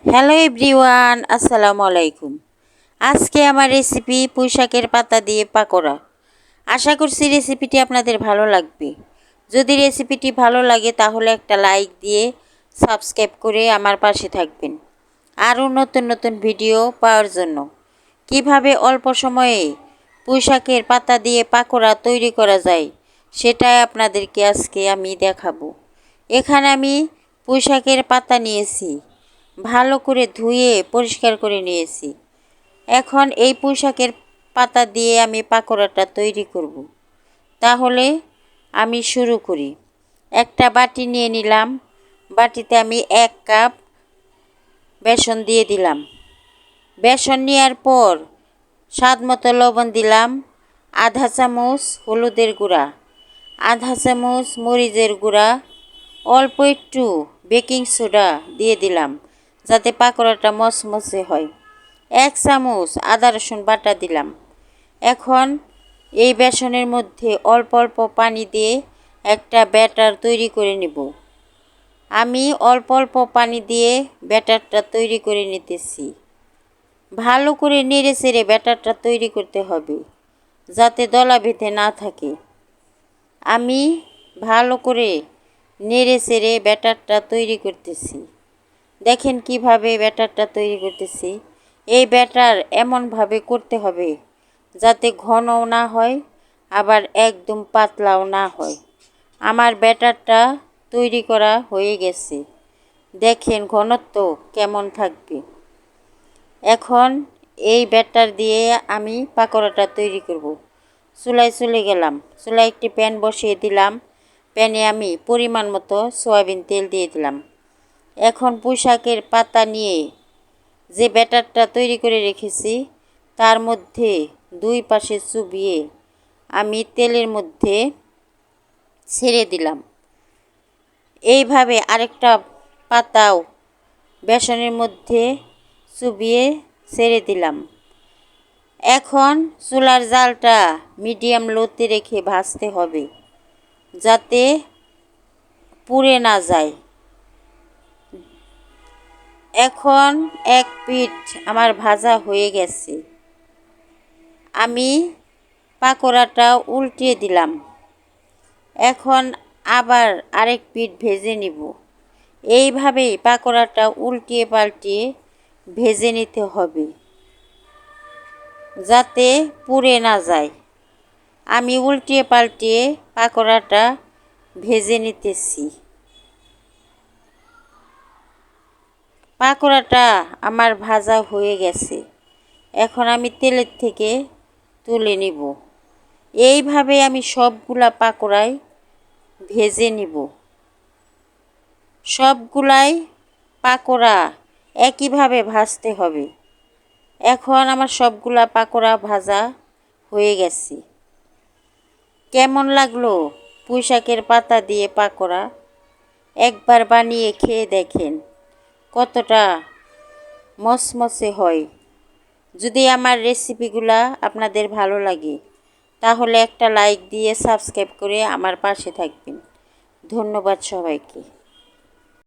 Hello everyone, আসসালামু আলাইকুম। আজকে আমার রেসিপি পুঁইশাকের পাতা দিয়ে পাকোড়া। আশা করছি রেসিপিটি আপনাদের ভালো লাগবে। যদি রেসিপিটি ভালো লাগে তাহলে একটা লাইক দিয়ে সাবস্ক্রাইব করে আমার পাশে থাকবেন আরও নতুন নতুন ভিডিও পাওয়ার জন্য। কিভাবে অল্প সময়ে পুঁইশাকের পাতা দিয়ে পাকোড়া তৈরি করা যায় সেটাই আপনাদেরকে আজকে আমি দেখাবো। এখানে আমি পুঁইশাকের পাতা নিয়েছি, ভালো করে ধুয়ে পরিষ্কার করে নিয়েছি। এখন এই পুঁইশাকের পাতা দিয়ে আমি পাকোড়াটা তৈরি করব। তাহলে আমি শুরু করি। একটা বাটি নিয়ে নিলাম, বাটিতে আমি 1 কাপ বেসন দিয়ে দিলাম। বেসন নেওয়ার পর স্বাদ মতো লবণ দিলাম, আধা চামচ হলুদের গুঁড়া, আধা চামচ মরিচের গুঁড়া, অল্প একটু বেকিং সোডা দিয়ে দিলাম যাতে পাকোড়াটা মচমচে হয়। 1 চামচ আদা রসুন বাটা দিলাম। এখন এই বেসনের মধ্যে অল্প অল্প পানি দিয়ে একটা ব্যাটার তৈরি করে নেব। আমি অল্প অল্প পানি দিয়ে ব্যাটারটা তৈরি করে নিতেছি। ভালো করে নেড়ে চেড়ে ব্যাটারটা তৈরি করতে হবে যাতে দলা বেঁধে না থাকে। আমি ভালো করে নেড়ে চেড়ে ব্যাটারটা তৈরি করতেছি। দেখেন কিভাবে ব্যাটারটা তৈরি করতেছি। এই ব্যাটার এমনভাবে করতে হবে যাতে ঘনও না হয় আবার একদম পাতলাও না হয়। আমার ব্যাটারটা তৈরি করা হয়ে গেছে। দেখেন ঘনত্ব কেমন থাকবে। এখন এই ব্যাটার দিয়ে আমি পাকোড়াটা তৈরি করব। চুলায় চলে গেলাম, চুলায় একটি প্যান বসিয়ে দিলাম। প্যানে আমি পরিমাণ মতো সয়াবিন তেল দিয়ে দিলাম। এখন পুঁইশাকের পাতা নিয়ে যে ব্যাটারটা তৈরি করে রেখেছি তার মধ্যে 2 পাশে চুবিয়ে আমি তেলের মধ্যে ছেড়ে দিলাম। এইভাবে আরেকটা পাতাও বেসনের মধ্যে চুবিয়ে ছেড়ে দিলাম। এখন চুলার জালটা মিডিয়াম লোতে রেখে ভাজতে হবে যাতে পুড়ে না যায়। এখন এক পিঠ আমার ভাজা হয়ে গেছে। আমি পাকোড়াটা উল্টিয়ে দিলাম। এখন আবার আরেক পিঠ ভেজে নিব। এইভাবেই পাকোড়াটা উল্টিয়ে পাল্টিয়ে ভেজে নিতে হবে যাতে পুড়ে না যায়। আমি উল্টিয়ে পাল্টিয়ে পাকোড়াটা ভেজে নিতেছি। পাকোড়াটা আমার ভাজা হয়ে গেছে। এখন আমি তেলের থেকে তুলে নিব। এইভাবে আমি সবগুলা পাকোড়াই ভেজে নিব। সবগুলাই পাকোড়া একইভাবে ভাজতে হবে। এখন আমার সবগুলা পাকোড়া ভাজা হয়ে গেছে। কেমন লাগলো পুঁইশাকের পাতা দিয়ে পাকোড়া? একবার বানিয়ে খেয়ে দেখেন কতটা মচমচে হয়। যদি আমার রেসিপিগুলা আপনাদের ভালো লাগে তাহলে একটা লাইক দিয়ে সাবস্ক্রাইব করে আমার পাশে থাকবেন। ধন্যবাদ সবাইকে।